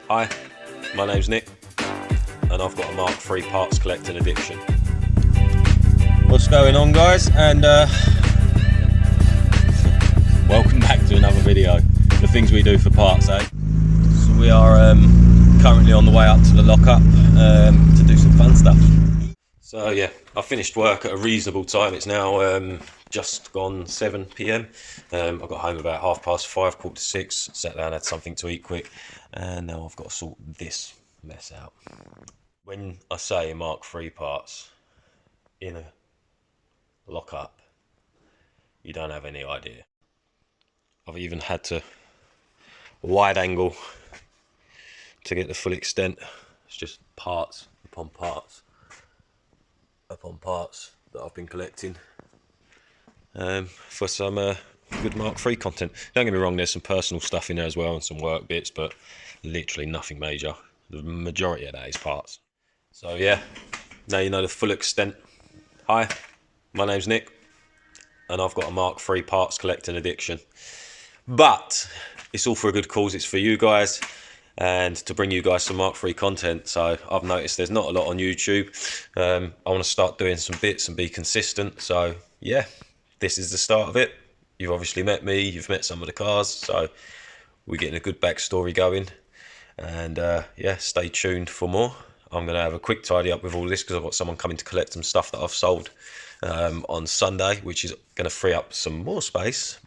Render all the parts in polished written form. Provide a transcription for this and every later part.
Hi, my name's Nick, and I've got a Mark III parts collecting addiction. What's going on, guys? And welcome back to another video. The things we do for parts, eh? So we are currently on the way up to the lockup to do some fun stuff. So yeah, I finished work at a reasonable time. It's now just gone 7 PM. I got home about 5:30, 5:45, sat down, had something to eat quick, and now I've got to sort this mess out. When I say Mark III parts in a lockup, you don't have any idea. I've even had to wide angle to get the full extent. It's just parts upon parts upon parts that I've been collecting for some good Mark III content. Don't get me wrong, there's some personal stuff in there as well and some work bits, but literally nothing major. The majority of that is parts. So yeah, now you know the full extent. Hi, my name's Nick, and I've got a Mark III parts collecting addiction. But it's all for a good cause. It's for you guys and to bring you guys some Mark III content. So I've noticed there's not a lot on YouTube. I want to start doing some bits and be consistent. So yeah, this is the start of it. You've obviously met me, you've met some of the cars, so we're getting a good backstory going. And yeah, stay tuned for more. I'm going to have a quick tidy up with all this because I've got someone coming to collect some stuff that I've sold on Sunday, which is going to free up some more space,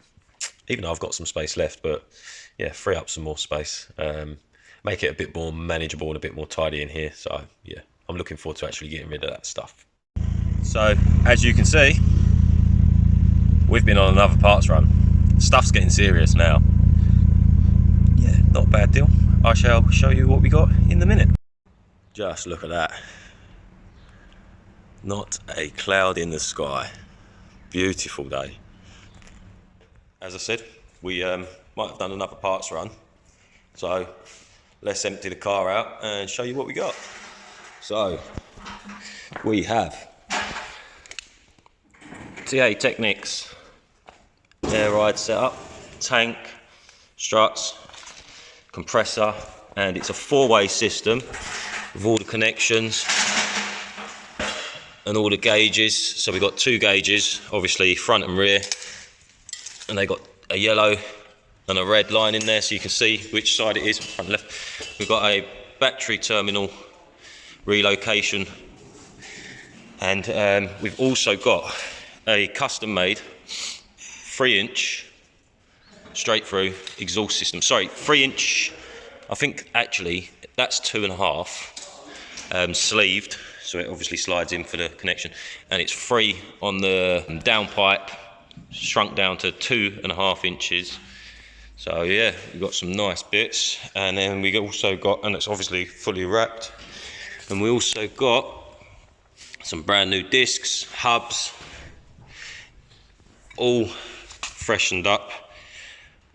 even though I've got some space left. But yeah, free up some more space, make it a bit more manageable and a bit more tidy in here. So yeah, I'm looking forward to actually getting rid of that stuff. So as you can see, we've been on another parts run. Stuff's getting serious now. Yeah, not a bad deal. I shall show you what we got in a minute. Just look at that. Not a cloud in the sky. Beautiful day. As I said, we might have done another parts run. So let's empty the car out and show you what we got. So we have TA Technics air ride setup, tank, struts, compressor, and it's a four-way system with all the connections and all the gauges. So we've got two gauges, obviously front and rear, and they got a yellow and a red line in there so you can see which side it is, front and left. We've got a battery terminal relocation, and we've also got a custom made 3-inch straight through exhaust system. Sorry, 3-inch, I think actually that's 2.5 sleeved, so it obviously slides in for the connection, and it's free on the downpipe, shrunk down to 2.5 inches. So yeah, we've got some nice bits, and then we also got, and it's obviously fully wrapped, and we also got some brand new discs, hubs, all freshened up,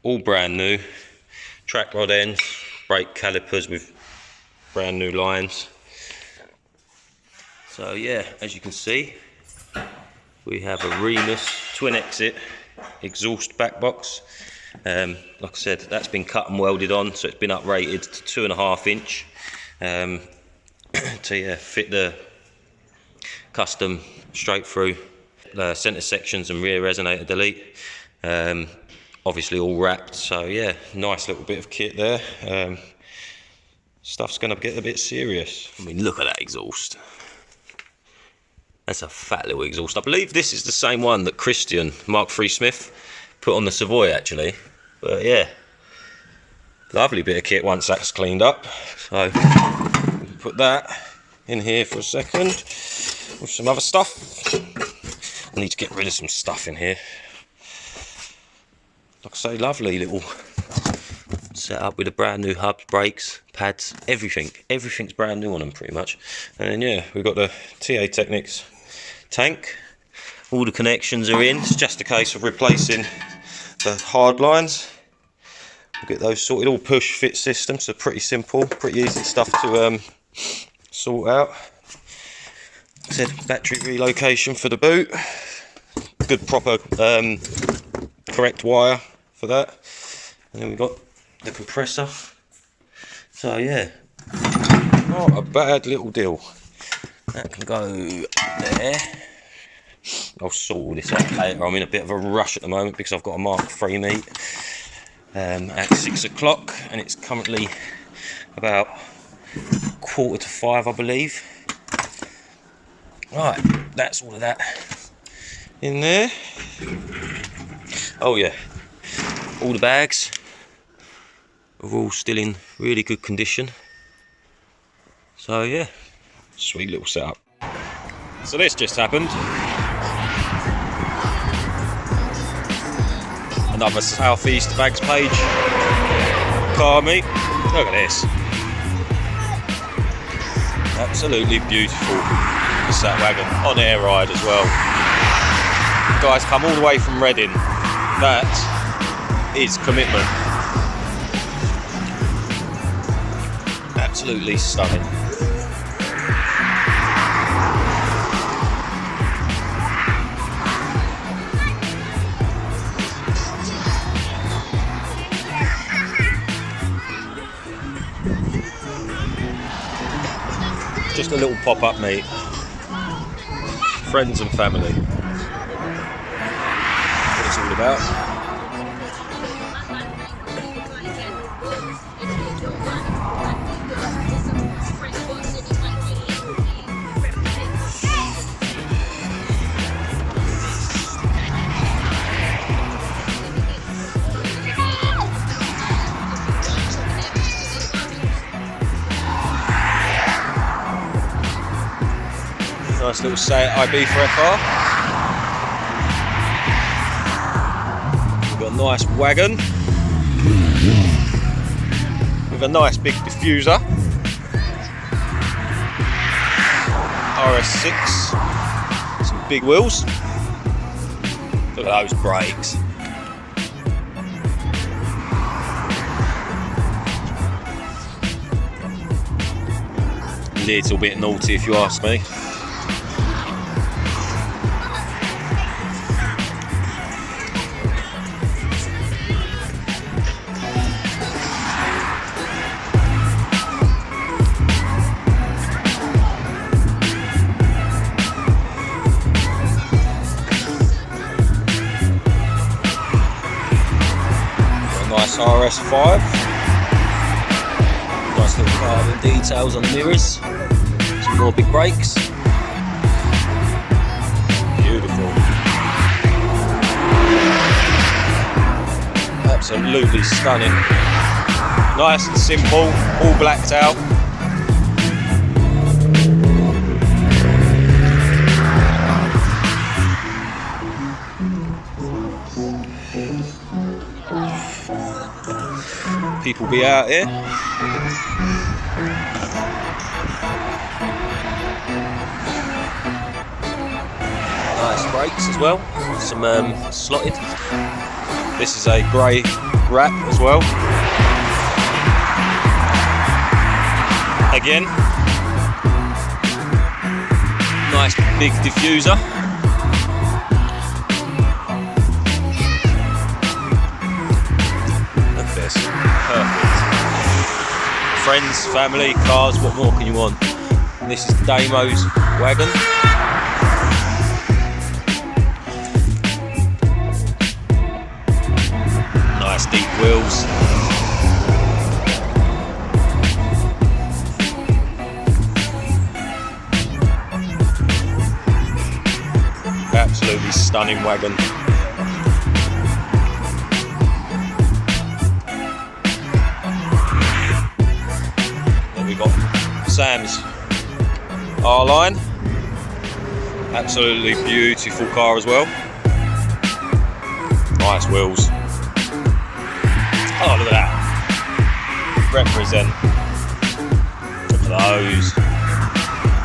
all brand new, track rod ends, brake calipers with brand new lines. So yeah, as you can see, we have a Remus twin exit exhaust back box. Like I said, that's been cut and welded on, so it's been uprated to 2.5 inch to yeah, fit the custom straight through centre sections and rear resonator delete. Obviously all wrapped, so yeah, nice little bit of kit there. Stuff's going to get a bit serious. I mean, look at that exhaust. That's a fat little exhaust. I believe this is the same one that Christian, Mark III Smith, put on the Savoy actually. But yeah, lovely bit of kit once that's cleaned up. So put that in here for a second with some other stuff. I need to get rid of some stuff in here. Like I say, lovely little setup with a brand new hubs, brakes, pads, everything. Everything's brand new on them pretty much. And then yeah, we've got the TA Technics tank. All the connections are in. It's just a case of replacing the hard lines. We'll get those sorted. All push fit system, so pretty simple, pretty easy stuff to sort out. Like I said, battery relocation for the boot. Good proper correct wire for that. And then we've got the compressor. So yeah, not a bad little deal. That can go there. I'll sort all this out later. I'm in a bit of a rush at the moment because I've got a mk3 meet at 6 o'clock, and it's currently about 4:45, I believe. Right, that's all of that in there. Oh yeah, all the bags are all still in really good condition. So yeah, sweet little setup. So this just happened. Another South East Vags Page car meet. Look at this. Absolutely beautiful. It's that wagon on air ride as well. Guys come all the way from Reading. That is commitment. Absolutely stunning. Just a little pop-up meet. Friends and family. What it's all about. Nice little say at IB for FR. We've got a nice wagon with a nice big diffuser. RS6, some big wheels. Look at those brakes. Little bit naughty if you ask me. Nice RS5. Nice little carbon details on the mirrors. Some more big brakes. Beautiful. Absolutely stunning. Nice and simple, all blacked out. People be out here. Nice brakes as well, some slotted. This is a grey wrap as well. Again, nice big diffuser. Perfect. Friends, family, cars, what more can you want? And this is Damo's wagon. Nice deep wheels. Absolutely stunning wagon. Got Sam's R-Line, absolutely beautiful car as well. Nice wheels. Oh, look at that. Represent. Look at those.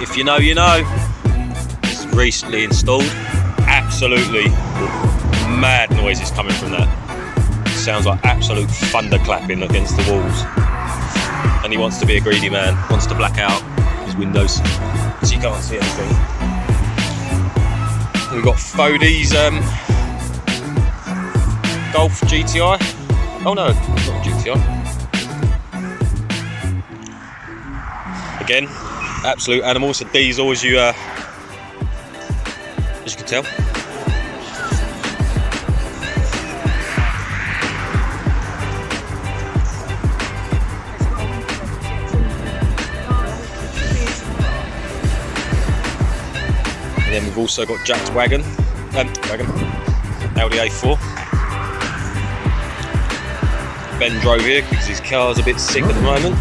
If you know, you know. It's recently installed. Absolutely mad noises coming from that. It sounds like absolute thunder clapping against the walls. And he wants to be a greedy man, wants to black out his windows so you can't see anything. We've got Fodie's Golf GTI. Oh no, not GTI. Again, absolute animals. A diesel, as you can tell. And then we've also got Jack's wagon, Audi A4. Ben drove here because his car's a bit sick at the moment.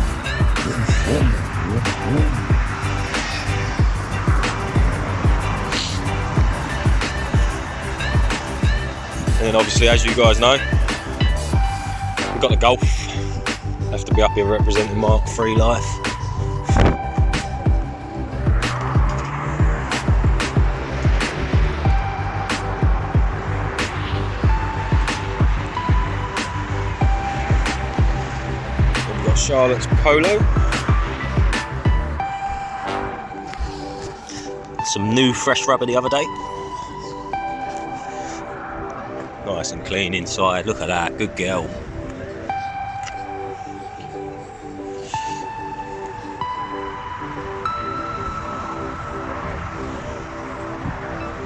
And then obviously, as you guys know, we've got the Golf. Have to be up here representing Mark 3 life. Charlotte's Polo. Some new fresh rubber the other day. Nice and clean inside. Look at that. Good girl.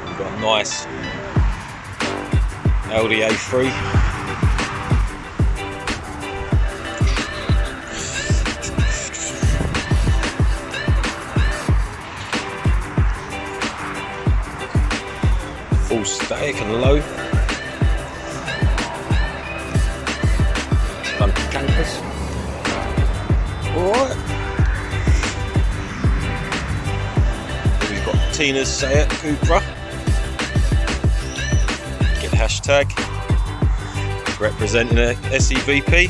We've got a nice Audi A3. Full static and low. Bunch of campers. Alright. We've got Tina's Seat Cupra. Get the hashtag. Representing a S.E.V.P.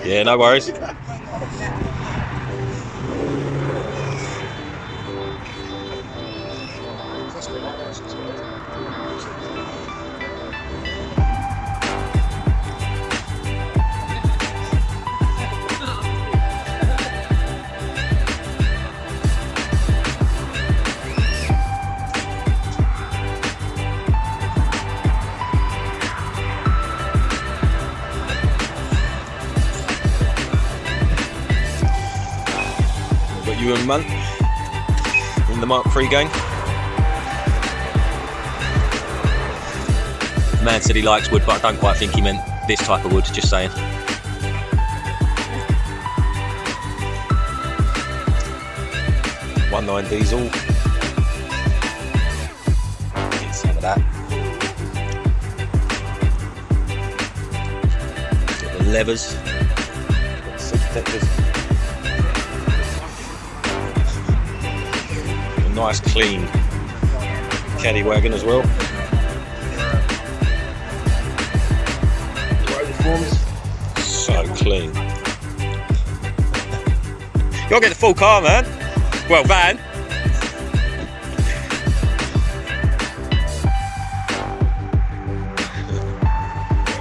Yeah, no worries. You and Man in the Mark 3 gang. Man said he likes wood, but I don't quite think he meant this type of wood, just saying. .19 diesel. Get some of that. Got the levers. Got the seat protectors. Nice clean caddy wagon as well. So clean. You gotta get the full car, man. Well, van.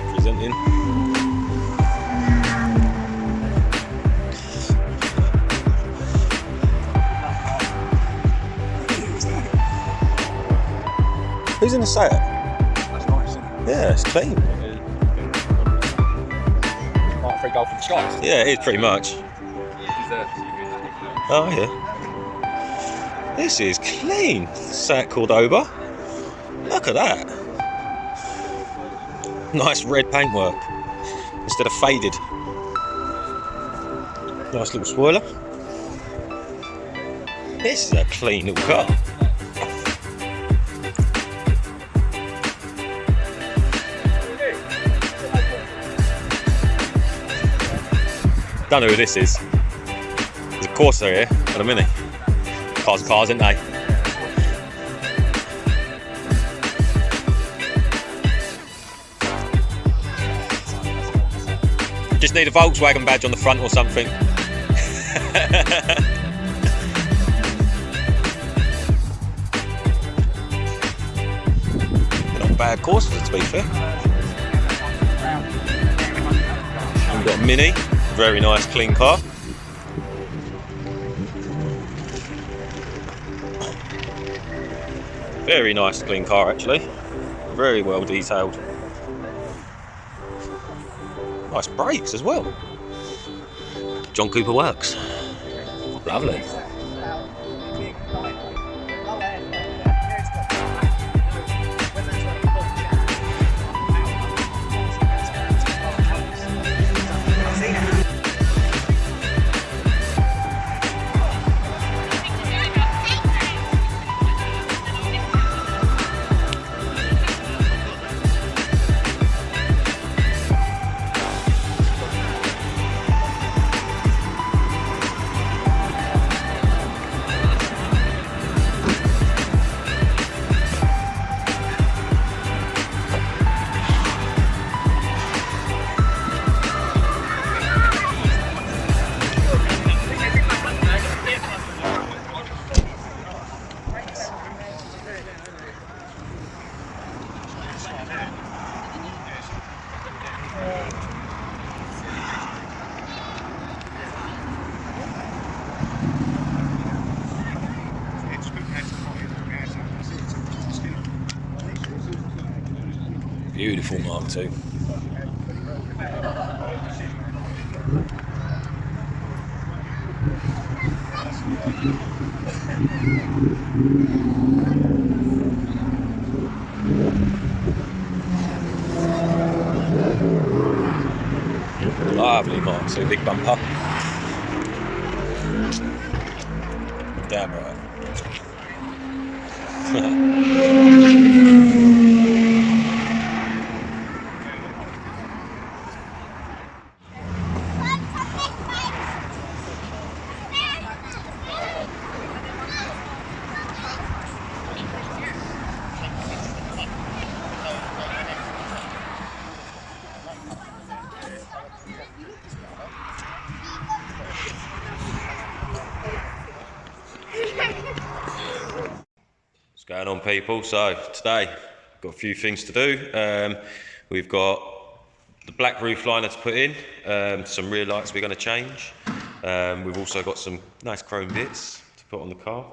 Representing. Who's in the Seat? That's nice, isn't it? Yeah, it's clean. Mark 3 Golf in the skies. Yeah, it is pretty much. Oh yeah. This is clean. Seat Cordoba. Look at that. Nice red paintwork instead of faded. Nice little spoiler. This is a clean little car. Don't know who this is. There's a Corsa here and a Mini. Cars, aren't they? Just need a Volkswagen badge on the front or something. Not bad Corsas, to be fair. We've got a Mini. Very nice, clean car. Very nice clean car actually. Very well detailed. Nice brakes as well. John Cooper works. Lovely. Beautiful Mark II. Lovely Mark II, big bumper. Damn right. What's going on, people? So today got a few things to do. We've got the black roof liner to put in, some rear lights we're going to change. We've also got some nice chrome bits to put on the car.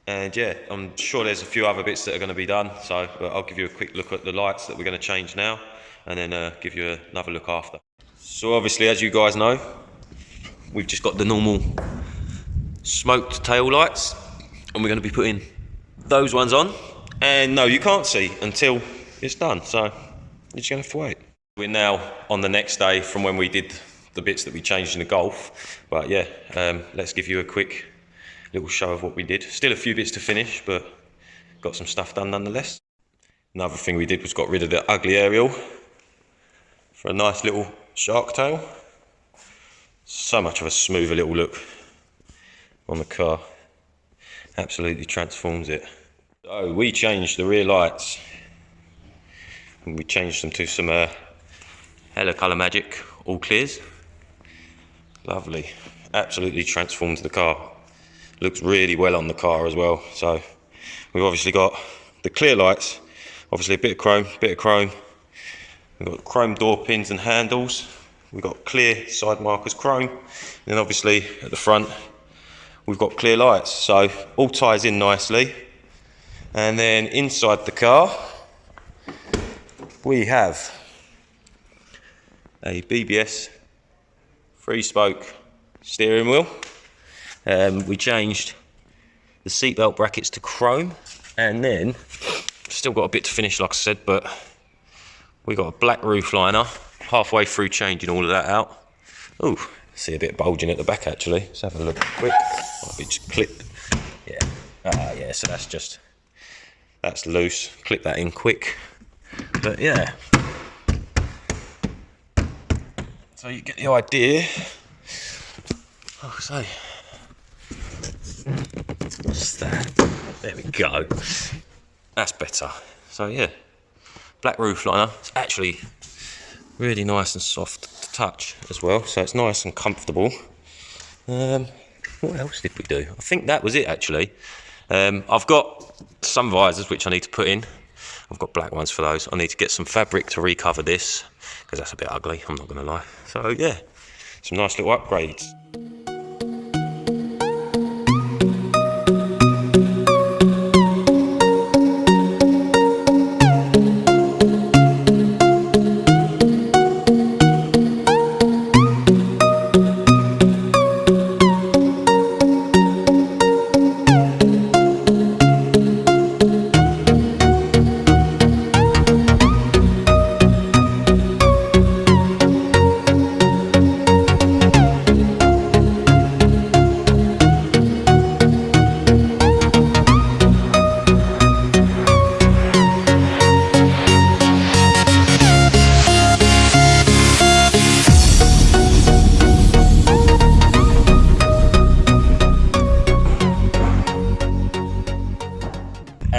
And yeah, I'm sure there's a few other bits that are going to be done. So I'll give you a quick look at the lights that we're going to change now, and then give you another look after. So obviously, as you guys know, we've just got the normal smoked tail lights, and we're going to be putting those ones on. And no, you can't see until it's done, so you're just going to have to wait. We're now on the next day from when we did the bits that we changed in the Golf. But yeah, let's give you a quick little show of what we did. Still a few bits to finish, but got some stuff done nonetheless. Another thing we did was got rid of the ugly aerial for a nice little shark tail. So much of a smoother little look on the car. Absolutely transforms it. So we changed the rear lights, and we changed them to some Hella Colour Magic all clears. Lovely. Absolutely transforms the car. Looks really well on the car as well. So we've obviously got the clear lights, obviously a bit of chrome. We've got chrome door pins and handles. We've got clear side markers chrome. And then obviously at the front we've got clear lights. So all ties in nicely. And then inside the car we have a BBS 3-spoke steering wheel. We changed the seatbelt brackets to chrome, and then still got a bit to finish, like I said, but we got a black roof liner. Halfway through changing all of that out. Oh, see a bit bulging at the back actually. Let's have a look quick. Might be just clipped. Yeah. Yeah. So that's loose. Clip that in quick. But yeah. So you get the idea. Oh, so what's that? There we go. That's better. So yeah, black roof liner. It's actually really nice and soft to touch as well, so it's nice and comfortable. What else did we do? I think that was it actually. I've got some visors which I need to put in. I've got black ones for those. I need to get some fabric to recover this because that's a bit ugly, I'm not going to lie. So yeah, some nice little upgrades.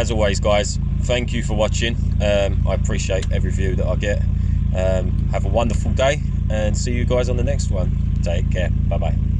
as always, guys, thank you for watching. I appreciate every view that I get. Have a wonderful day and see you guys on the next one. Take care. Bye bye.